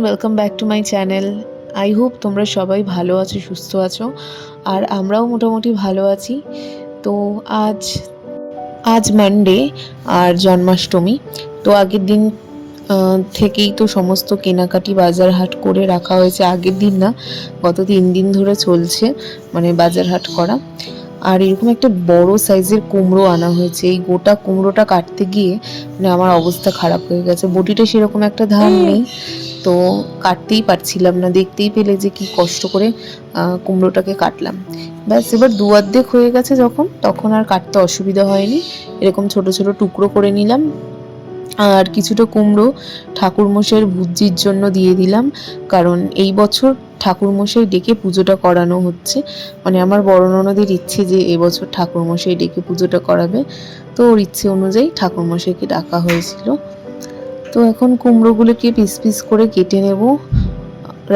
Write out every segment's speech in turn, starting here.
Welcome back to my channel. I hope তোমরা সবাই ভালো আছো, সুস্থ আছো, আর আমরাও মোটামুটি ভালো আছি। তো আজ আজ মানডে আর জন্মাষ্টমী। তো আগের দিন থেকেই তো সমস্ত কেনাকাটি বাজার হাট করে রাখা হয়েছে। আগের দিন না, গত 3 দিন ধরে চলছে মানে বাজার হাট করা। আর এরকম একটা বড় সাইজের কুমড়ো আনা হয়েছে। এই গোটা কুমড়োটা কাটতে গিয়ে মানে আমার অবস্থা খারাপ হয়ে গেছে। বটিটা সেরকম একটা ধার নেই, তো কাটতেই পারছিলাম না। দেখতেই পেলে যে কি কষ্ট করে কুমড়োটাকে কাটলাম। ব্যাস এবার দু অর্ধেক হয়ে গেছে তখন আর কাটতে অসুবিধা হয়নি। এরকম ছোট ছোট টুকরো করে নিলাম। আর কিছুটা কুমড়ো ঠাকুরমশাইয়ের ভুজির জন্য দিয়ে দিলাম, কারণ এই বছর ঠাকুরমশাই ডেকে পুজোটা করানো হচ্ছে। মানে আমার বড় ননদের ইচ্ছে যে এবছর ঠাকুরমশাই ডেকে পুজোটা করাবে, তো ওর ইচ্ছে অনুযায়ী ঠাকুরমশাইকে ডাকা হয়েছিল। তো এখন কুমড়োগুলোকে পিস পিস করে কেটে নেব।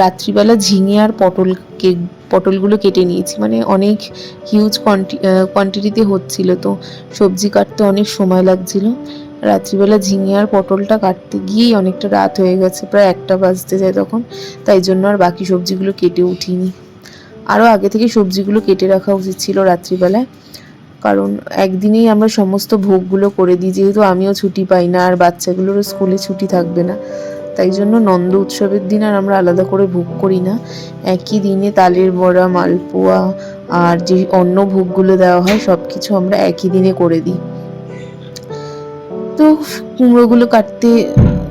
রাত্রিবেলা ঝিঙে আর পটলগুলো কেটে নিয়েছি, মানে অনেক হিউজ কোয়ান্টিটিতে হচ্ছিল, তো সবজি কাটতে অনেক সময় লাগছিল। রাত্রিবেলা ঝিঙে আর পটলটা কাটতে গিয়েই অনেকটা রাত হয়ে গেছে, প্রায় 1টা বাজতে যায় তখন। তাই জন্য আর বাকি সবজিগুলো কেটে উঠিনি। আরও আগে থেকে সবজিগুলো কেটে রাখা উচিত ছিল রাত্রিবেলায়, কারণ একদিনেই আমরা সমস্ত ভোগগুলো করে দিই, যেহেতু আমিও ছুটি পাই না আর বাচ্চাগুলোরও স্কুলে ছুটি থাকবে না। তাই জন্য নন্দ উৎসবের দিন আর আমরা আলাদা করে ভোগ করি না। একই দিনে তালের বড়া, মালপোয়া আর যে অন্য ভোগগুলো দেওয়া হয় সব কিছু আমরা একই দিনে করে দিই। তো কুমড়োগুলো কাটতে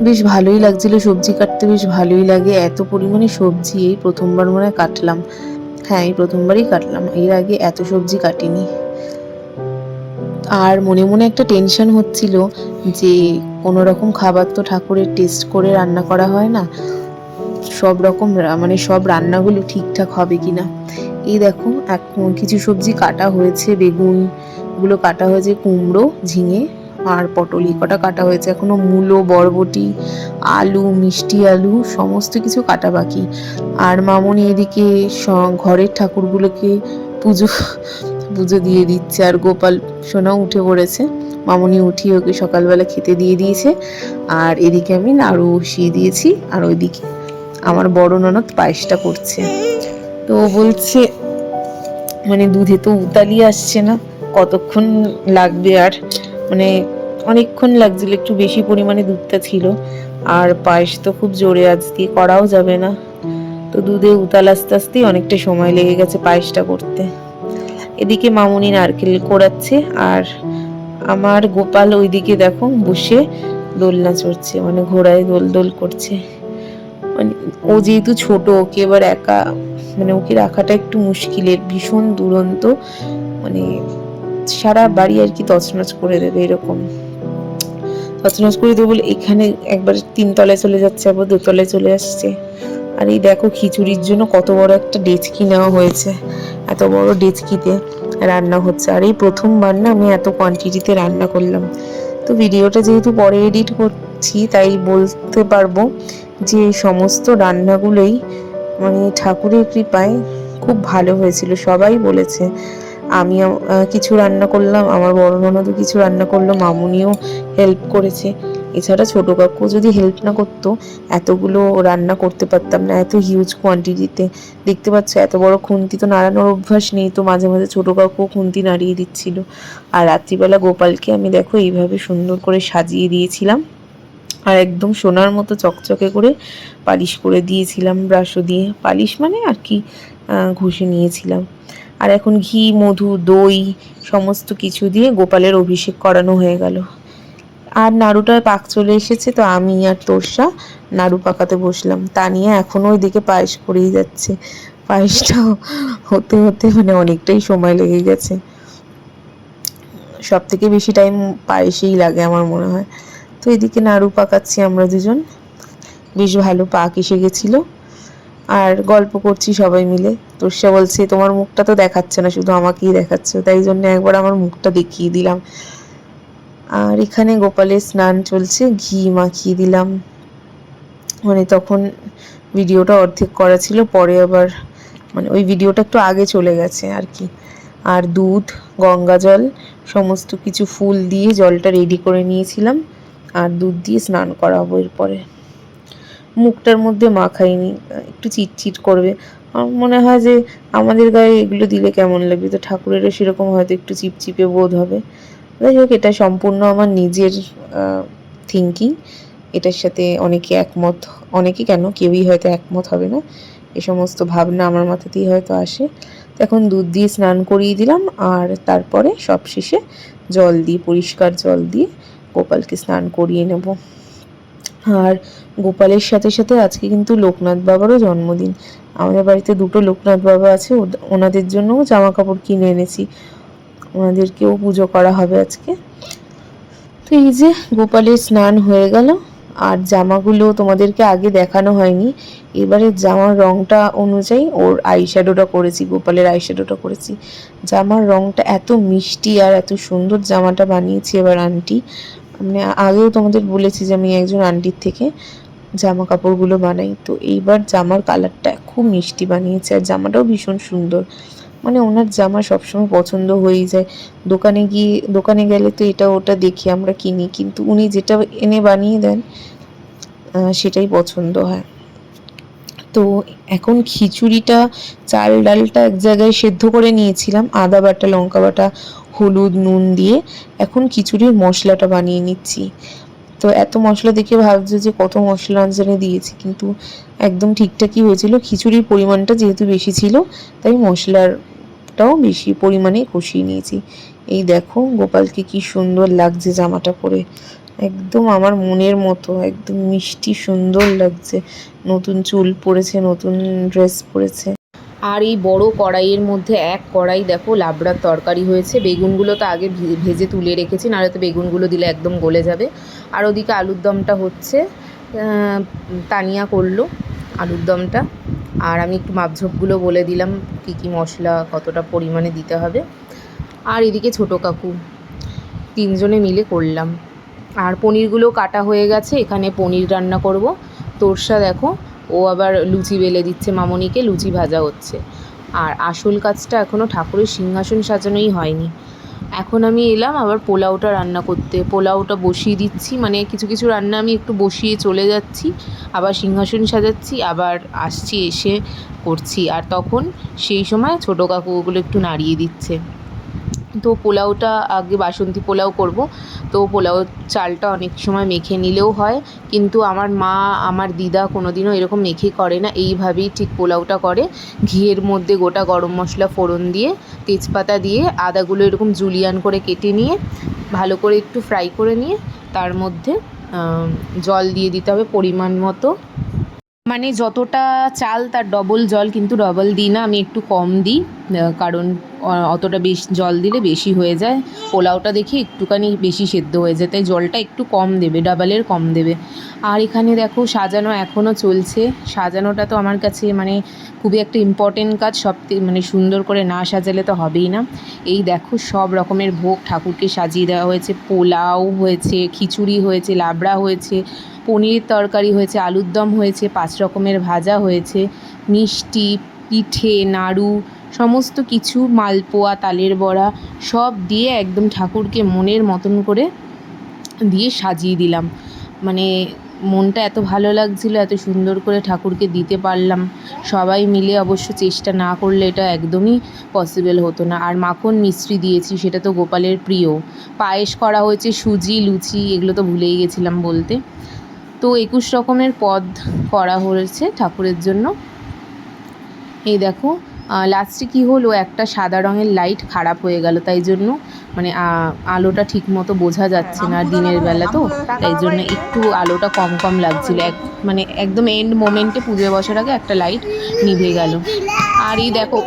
বেশ ভালোই লাগছিল, সবজি কাটতে বেশ ভালোই লাগে। এত পরিমাণে সবজি এই প্রথমবার মনে হয় কাটলাম। হ্যাঁ, এই প্রথমবারই কাটলাম, এর আগে এত সবজি কাটিনি। আর মনে মনে একটা টেনশন হচ্ছিল যে কোনো রকম খাবার তো ঠাকুরের টেস্ট করে রান্না করা হয় না, সব রকম মানে সব রান্নাগুলো ঠিকঠাক হবে কিনা। এই দেখো কিছু সবজি কাটা হয়েছে, বেগুনগুলো কাটা হয়েছে, কুমড়ো, ঝিঙে আর পটল এই কটা কাটা হয়েছে। এখনো মূলো, বরবটি, আলু, মিষ্টি আলু সমস্ত কিছু কাটা বাকি। আর মামনি এদিকে ঘরের ঠাকুরগুলোকে পুজো পুজো দিয়ে দিচ্ছে। আর গোপাল সোনাও উঠে পড়েছে, মামনি উঠিয়ে ওকে সকালবেলা খেতে দিয়ে দিয়েছে। আর এদিকে আমি নাড়ু বসিয়ে দিয়েছি, আর ওইদিকে আমার বড় ননদ পায়েসটা করছে। তো বলছে মানে দুধে তো উতালি আসছে না, কতক্ষণ লাগবে। আর মানে অনেকক্ষণ লাগছিল, একটু বেশি পরিমাণে দুধটা ছিল, আর পায়েস তো খুব জোরে আজ দিয়ে করাও যাবে না। তো দুধে উতাল আস্তে আস্তেই অনেকটা সময় লেগে গেছে পায়েসটা করতে। এদিকে মামুনি নারকেল কোড়াচ্ছে, আর আমার গোপাল ওইদিকে দেখো বসে দোলনা চড়ছে, মানে ঘোড়ায় দোল দোল করছে। মানে ও যেহেতু ছোট, ওকে এবার একা মানে ওকে রাখাটা একটু মুশকিলের, ভীষণ দুরন্ত, মানে সারা বাড়ি আর কি তছনছ করে দেবে এরকম। তছনছ করে দেবে বলে এখানে একবার 3 তলায় চলে যাচ্ছে, আবার 2 তলায় চলে আসছে। আর এই দেখো খিচুড়ির জন্য কত বড় একটা ডেচকি নেওয়া হয়েছে, এত বড় ডেচকিতে রান্না হচ্ছে। আর এই প্রথমবার না আমি এত কোয়ান্টিটিতে রান্না করলাম। তো ভিডিওটা যেহেতু পরে এডিট করছি, তাই বলতে পারবো যে সমস্ত রান্নাগুলোই মানে ঠাকুরের কৃপায় খুব ভালো হয়েছিল, সবাই বলেছে। আমি কিছু রান্না করলাম, আমার বড় ননদও কিছু রান্না করলো, মামুনিও হেল্প করেছে। এছাড়া ছোট কাকু যদি হেল্প না করতো এতগুলো রান্না করতে পারতাম না, এত হিউজ কোয়ান্টিটিতে। দেখতে পাচ্ছ এত বড় খুন্তি তো নাড়ানোর অভ্যাস নেই, তো মাঝে মাঝে ছোট কাকু খুন্তি নাড়িয়ে দিচ্ছিল। আর রাত্রিবেলা গোপালকে আমি দেখো এইভাবে সুন্দর করে সাজিয়ে দিয়েছিলাম, আর একদম সোনার মতো চকচকে করে পালিশ করে দিয়েছিলাম, ব্রাশও দিয়ে পালিশ মানে আর কি ঘষে নিয়েছিলাম। আর এখন ঘি, মধু, দই সমস্ত কিছু দিয়ে গোপালের অভিষেক করানো হয়ে গেল। আর নাড়ুটায় পাক চলে এসেছে, তো আমি আর তোরসা নাড়ু পাকাতে বসলাম। তা নিয়ে এখনও ওইদিকে পায়েস করেই যাচ্ছে। পায়েসটা হতে হতে মানে অনেকটাই সময় লেগে গেছে। সব থেকে বেশি টাইম পায়েসেই লাগে আমার মনে হয়। তো এদিকে নাড়ু পাকাচ্ছি আমরা দুজন, বেশ ভালো পাক এসে গেছিলো। আর গল্প করছি সবাই মিলে। তোরসা বলছে তোমার মুখটা তো দেখাচ্ছে না, শুধু আমাকেই দেখাচ্ছে, তাই জন্য একবার আমার মুখটা দেখিয়ে দিলাম। আর এখানে গোপালের স্নান চলছে, ঘি মাখিয়ে দিলাম। মানে তখন ভিডিওটা অর্ধেক করা ছিল, পরে আবার মানে ওই ভিডিওটা একটু আগে চলে গেছে আর কি। আর দুধ, গঙ্গা জল সমস্ত কিছু ফুল দিয়ে জলটা রেডি করে নিয়েছিলাম, আর দুধ দিয়ে স্নান করাবো এরপরে। মুখটার মধ্যে মাখাইনি, একটু চিটচিট করবে। আমার মনে হয় যে আমাদের গায়ে এগুলো দিলে কেমন লাগবে, তো ঠাকুরেরও সেরকম হয়তো একটু চিপচিপে বোধ হবে। যাই হোক, এটা সম্পূর্ণ আমার নিজের থিঙ্কিং। এটার সাথে অনেকে একমত, অনেকে কেন, কেউই হয়তো একমত হবে না। এ সমস্ত ভাবনা আমার মাথাতেই হয়তো আসে। তো এখন দুধ দিয়ে স্নান করিয়ে দিলাম, আর তারপরে সবশেষে জল দিয়ে, পরিষ্কার জল দিয়ে গোপালকে স্নান করিয়ে নেব। আর গোপালের সাথে সাথে আজকে কিন্তু লোকনাথ বাবারও জন্মদিন। আমাদের বাড়িতে দুটো লোকনাথ বাবা আছে, ওনাদের জন্যও জামা কাপড় কিনে এনেছি, ওনাদেরকেও পুজো করা হবে আজকে। তো এই যে গোপালের স্নান হয়ে গেল, আর জামাগুলো তোমাদেরকে আগে দেখানো হয়নি। এবারে জামার রংটা অনুযায়ী ওর আইশ্যাডোটা করেছি, গোপালের আইশ্যাডোটা করেছি। জামার রংটা এত মিষ্টি আর এত সুন্দর জামাটা বানিয়েছি এবার আন্টি। মানে আগেও তোমাদের বলেছি যে আমি একজন আন্টির থেকে জামা কাপড়গুলো বানাই, তো এইবার জামার কালারটা খুব মিষ্টি বানিয়েছে, আর জামাটাও ভীষণ সুন্দর। মানে ওনার জামা সবসময় পছন্দ হয়েই যায়। দোকানে গেলে তো এটা ওটা দেখি আমরা কিনি, কিন্তু উনি যেটা এনে বানিয়ে দেন সেটাই পছন্দ হয়। তো এখন খিচুড়িটা, চাল ডালটা এক জায়গায় সেদ্ধ করে নিয়েছিলাম, আদা বাটা, লঙ্কা বাটা, হলুদ, নুন দিয়ে। এখন খিচুড়ির মশলাটা বানিয়ে নিচ্ছি। তো এত মশলা দেখে ভাবছো যে কত মশলা আনজানে দিয়েছি, কিন্তু একদম ঠিকঠাকই হয়েছিল। খিচুড়ির পরিমাণটা যেহেতু বেশি ছিল, তাই মশলাটাও বেশি পরিমাণে কষিয়ে নিয়েছি। এই দেখো গোপালকে কি সুন্দর লাগছে জামাটা পরে, একদম আমার মনের মতো, একদম মিষ্টি সুন্দর লাগছে। নতুন চুল পরেছে, নতুন ড্রেস পরেছে। আর এই বড় কড়াইয়ের মধ্যে এক কড়াই দেখো লাবড়ার তরকারি হয়েছে। বেগুনগুলো তো আগে ভেজে তুলে রেখেছি, নাহলে তো বেগুনগুলো দিলে একদম গলে যাবে। আর ওদিকে আলুর দমটা হচ্ছে, তানিয়া করলো আলুর দমটা। আর আমি একটু মাপঝোপগুলো বলে দিলাম, কী কী মশলা কতটা পরিমাণে দিতে হবে। আর এদিকে ছোটো কাকু, তিনজনে মিলে করলাম। আর পনিরগুলো কাটা হয়ে গেছে, এখানে পনির রান্না করব। তোরসা দেখো, ও আবার লুচি বেলে দিচ্ছে, মামনিকে লুচি ভাজা হচ্ছে। আর আসল কাজটা এখনও ঠাকুরের সিংহাসন সাজানোই হয়নি। এখন আমি এলাম আবার পোলাওটা রান্না করতে, পোলাওটা বসিয়ে দিচ্ছি। মানে কিছু কিছু রান্না আমি একটু বসিয়ে চলে যাচ্ছি, আবার সিংহাসন সাজাচ্ছি, আবার আসছি এসে করছি। আর তখন সেই সময় ছোটো কাকু ওগুলো একটু নাড়িয়ে দিচ্ছে। তো পোলাওটা আগে বাসন্তী পোলাও করব, তো পোলাও চালটা অনেক সময় মেখে নিলেও হয়, কিন্তু আমার মা, আমার দিদা কোনোদিনও এরকম মেখে করে না, এইভাবেই ঠিক পোলাওটা করে। ঘিয়ের মধ্যে গোটা গরম মশলা ফোড়ন দিয়ে, তেজপাতা দিয়ে, আদাগুলো এরকম জুলিয়ান করে কেটে নিয়ে ভালো করে একটু ফ্রাই করে নিয়ে তার মধ্যে জল দিয়ে দিতে হবে পরিমাণ মতো। মানে যতটা চাল তার ডবল জল, কিন্তু ডবল দিই না, আমি একটু কম দিই, কারণ অতটা বেশি জল দিলে বেশি হয়ে যায়। পোলাওটা দেখি একটুখানি বেশি সেদ্ধ হয়ে যায়, তাই জলটা একটু কম দেবে, ডাবলের কম দেবে। আর এখানে দেখো সাজানো এখনও চলছে। সাজানোটা তো আমার কাছে মানে খুবই একটা ইম্পর্টেন্ট কাজ, মানে সুন্দর করে না সাজালে তো হবেই না। এই দেখো সব রকমের ভোগ ঠাকুরকে সাজিয়ে দেওয়া হয়েছে। পোলাও হয়েছে, খিচুড়ি হয়েছে, লাবড়া হয়েছে, পনিরের তরকারি হয়েছে, আলুর দম হয়েছে, 5 রকমের ভাজা হয়েছে, মিষ্টি, পিঠে, নাড়ু, সমস্ত কিছু, মালপোয়া, তালের বড়া সব দিয়ে একদম ঠাকুরকে মনের মতন করে দিয়ে সাজিয়ে দিলাম। মানে মনটা এত ভালো লাগছিল, এত সুন্দর করে ঠাকুরকে দিতে পারলাম। সবাই মিলে অবশ্য চেষ্টা না করলে এটা একদমই পসিবল হতো না। আর মাখন মিষ্টি দিয়েছি, সেটা তো গোপালের প্রিয়। পায়েস করা হয়েছে, সুজি, লুচি, এগুলো তো ভুলেই গেছিলাম বলতে। তো 21 রকমের পদ করা হয়েছে ঠাকুরের জন্য। এই দেখো লাস্টে কী হলো, একটা সাদা রঙের লাইট খারাপ হয়ে গেল, তাই জন্য মানে আলোটা ঠিক মতো বোঝা যাচ্ছে না, দিনের বেলা তো, তাই জন্য একটু আলোটা কম কম লাগছিল। মানে একদম এন্ড মোমেন্টে পুজো বসার আগে একটা লাইট নিভে গেল। আর এই দেখো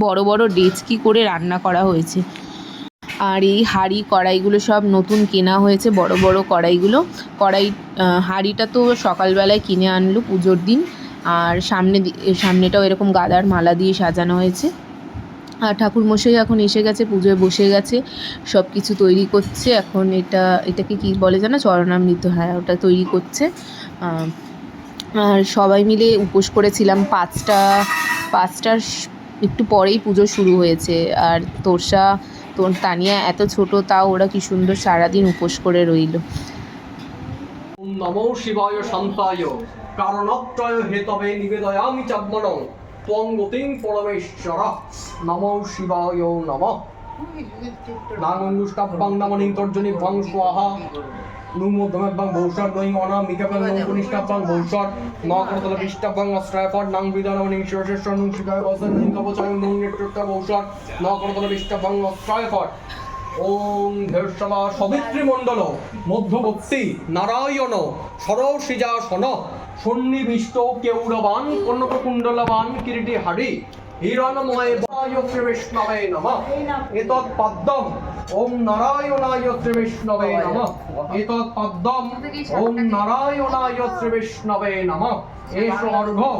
বড় বড় ডেচকি করে রান্না করা হয়েছে। আর এই হাঁড়ি কড়াইগুলো সব নতুন কেনা হয়েছে, বড় বড় কড়াইগুলো। হাঁড়িটা তো সকালবেলায় কিনে আনলো পুজোর দিন। আর সামনেটাও এরকম গাঁদার মালা দিয়ে সাজানো হয়েছে। আর ঠাকুরমশাই এখন এসে গেছে, পুজোয় বসে গেছে, সব কিছু তৈরি করছে। এখন এটাকে কি বলে জানো, চরণামৃত, হ্যাঁ ওটা তৈরি করছে। আর সবাই মিলে উপোস করেছিলাম। 5টার একটু পরেই পুজো শুরু হয়েছে। আর তানিয়া এত ছোট, তাও ওরা কি সুন্দর সারাদিন উপোস করে রইল। নমো শিবায় শান্তায় কারণত্রয় হেতবে নিবেদয়ামি চাত্মনং ত্বং গতিং পরমেশ্বর নমো শিবায় নমঃ নাঙ্গুষ্টাভ্যাং নমনিং তর্জনী ভং স্বাহা নুমোদমেভ্যাং ভৌষাট নৈং অনামিকাভ্যাং নৌকুনিষ্টাভ্যাং ভৌষাট নকরতল বিষ্টাভ্যাং অস্ত্রায়পট নাং বিদানমনিং শিরশেশ্বর নুং শিকায় বসন নৈং কবচাং নুং নেতৃত্ব ভৌষাট নকরতল বিষ্টাভ্যাং অস্ত্রায়পট ওম ধৈর্যবা সবিত্রীমণ্ডল মধ্যবর্তী নারায়ণ সরসিজাসন সন্নিবিষ্ট কেউরবান কনককুণ্ডলবান কিরীটি হাড়ি হিরণময় বায় শ্রী বিষ্ণবে নমঃ এতৎ পদ্মম ওম নারায়ণায় শ্রী বিষ্ণবে নমঃ এতৎ পদ্মম ওম নারায়ণায় শ্রী বিষ্ণবে নমঃ এষ অর্ঘ্য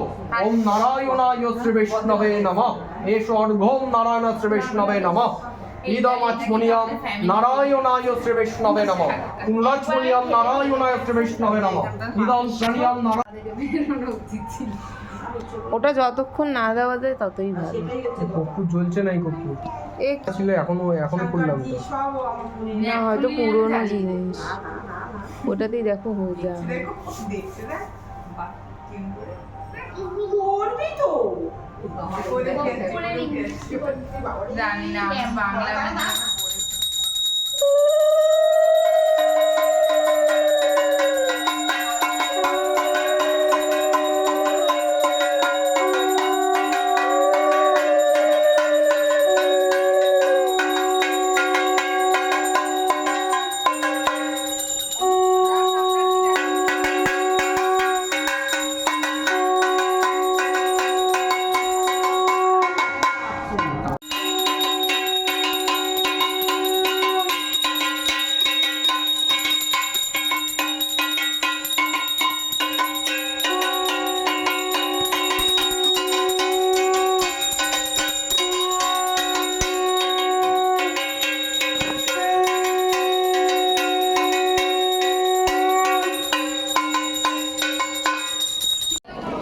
ওম নারায়ণায় শ্রী বিষ্ণবে নমঃ এষ অর্ঘ্য ওম নারায়ণ শ্রী বিষ্ণবে নমঃ ইদমাচমনিয়াম নারায়ণায় শ্রী বিষ্ণবে নমঃ পুনরাচমনিয়াম নারায়ণায় শ্রী বিষ্ণবে নমঃ ইদম শ্রেণিয়াম ওটা যতক্ষণ না দেওয়া যায় ততই ভালো। কর্পূর জ্বলছে নাই কর্পূর ছিল এখনো করলাম তো না, হয়তো পুরোনো জিনিস ওটাতেই দেখো হয়ে যায়। জানি না বাংলা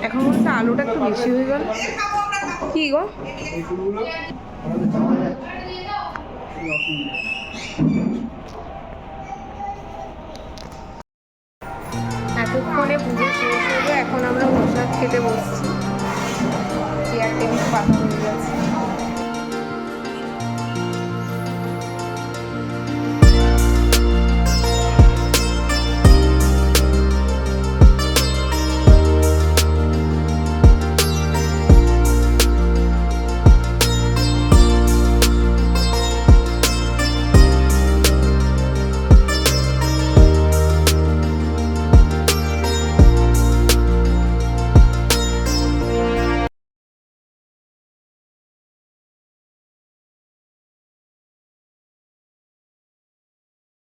এখন মনে হচ্ছে আলুটা একটু বেশি হয়ে গেল। কি গো, এতক্ষণে পুজো শেষ হয়ে, এখন আমরা প্রসাদ খেতে বসছি।